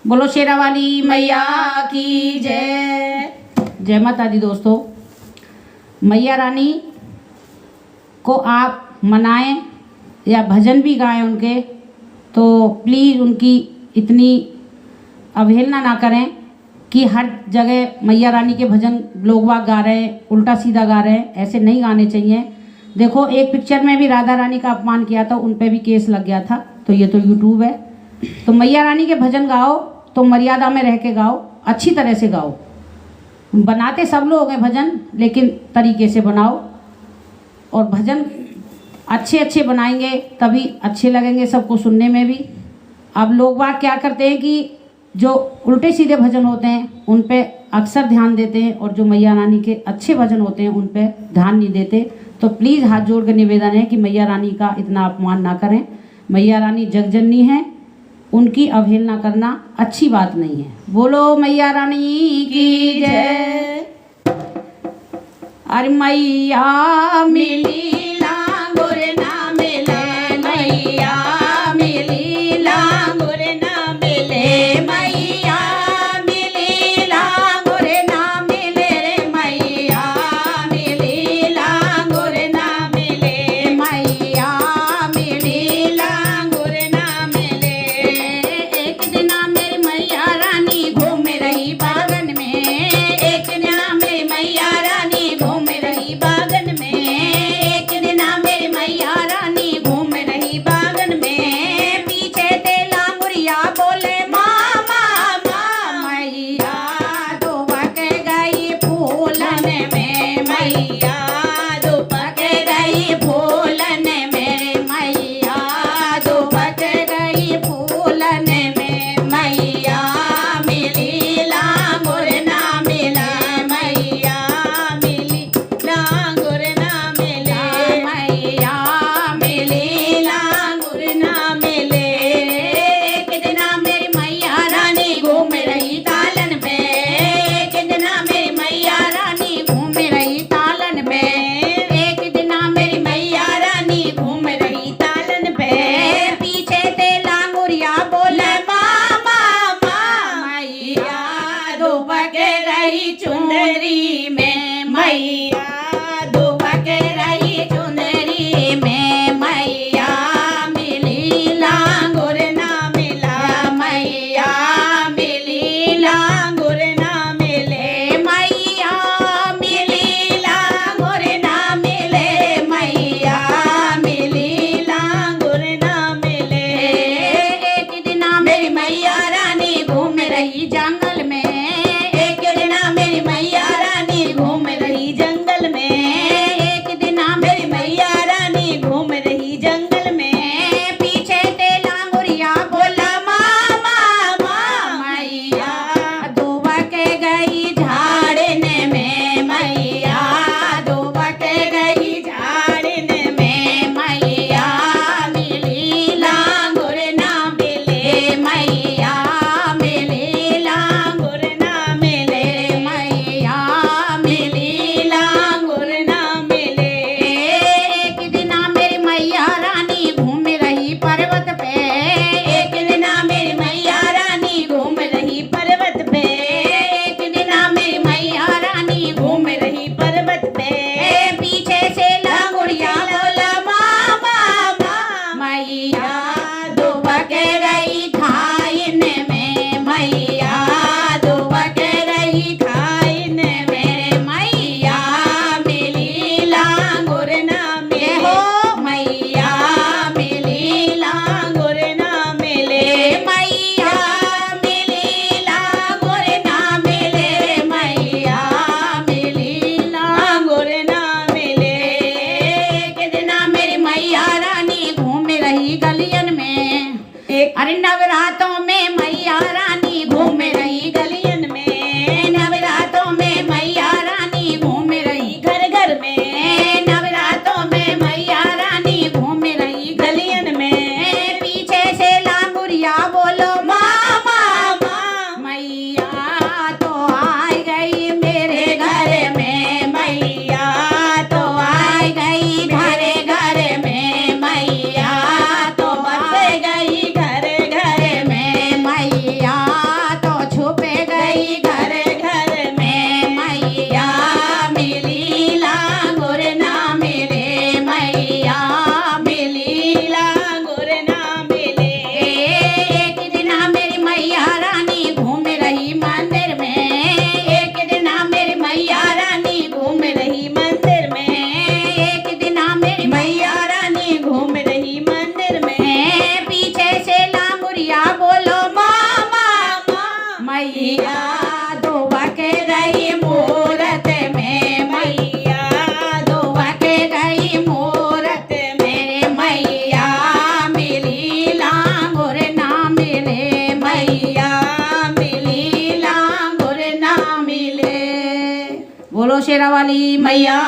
बोलो शेरा वाली मैया की जय। जय माता दी। दोस्तों, मैया रानी को आप मनाएं या भजन भी गाएं उनके, तो प्लीज़ उनकी इतनी अवहेलना ना करें कि हर जगह मैया रानी के भजन लोग वाग गा रहे हैं, उल्टा सीधा गा रहे हैं। ऐसे नहीं गाने चाहिए। देखो, एक पिक्चर में भी राधा रानी का अपमान किया था, उन पे भी केस लग गया था। तो ये तो यूट्यूब है। तो मैया रानी के भजन गाओ तो मर्यादा में रह के गाओ, अच्छी तरह से गाओ। बनाते सब लोग हैं भजन, लेकिन तरीके से बनाओ। और भजन अच्छे अच्छे बनाएंगे तभी अच्छे लगेंगे सबको सुनने में भी। अब लोग बात क्या करते हैं कि जो उल्टे सीधे भजन होते हैं उन पे अक्सर ध्यान देते हैं, और जो मैया रानी के अच्छे भजन होते हैं उन पे ध्यान नहीं देते। तो प्लीज़ हाथ जोड़ कर निवेदन है कि मैया रानी का इतना अपमान ना करें। मैया रानी जगजननी है, उनकी अवहेलना करना अच्छी बात नहीं है। बोलो मैया रानी की जय। अरे मैया मिली लांगुर ना मिले, मैया मिली लांगुर ना मिले, मैया मिली लांगुर ना मिले रे, मैया मिली लांगुर ना मिले, मैया मिली लांगुर ना मिले। एक दिन मेरी मैया रानी घूम रही बागन में, एक दिन मेरी मैया रानी घूम रही बागन में, एक दिन मेरी मैया रानी घूम रही बागन में। पीछे ते लांगुरिया बोले मामा मामा, मैया दुबक गई फूलन में, मैया दुबक गई फूलन में, मैया दुबक गई फूलन में, मैया मिली लांगुर ना मिला, मैया मिली लांगुर ना मिले, मैया मिली लांगुर ना मिले। एक दिन मेरी मैया रानी घूम रही तालन में, एक दिन मेरी मैया रानी घूम रही तालन में, एक दिन मेरी मैया रानी घूम रही तालन पे। पीछे ते लांगुरिया बोले मामा मामा, मैया दुबक रही चुनरी में, मैया दुबक रही चुनरी में, मैया मिली लांगुर ना मिला, मैया मिली लांगुर ना मिले, मैया मिली लांगुर ना मिले, मैया मिली लांगुर ना मिले। एक दिन मेरी मैया रानी घूम रही जंगल में, एक दिन मेरी मैया रानी घूम रही जंगल में, एक दिन मेरी मैया रानी घूम रही जंगल में। पीछे ते लांगुरिया बोला मामा मामा, मैया दुबक गई झाड़ने में, मैया दुबक गई झाड़ने में, मैया मिली लांगुर ना मिले, मैया मिली लांगुर वाली मैया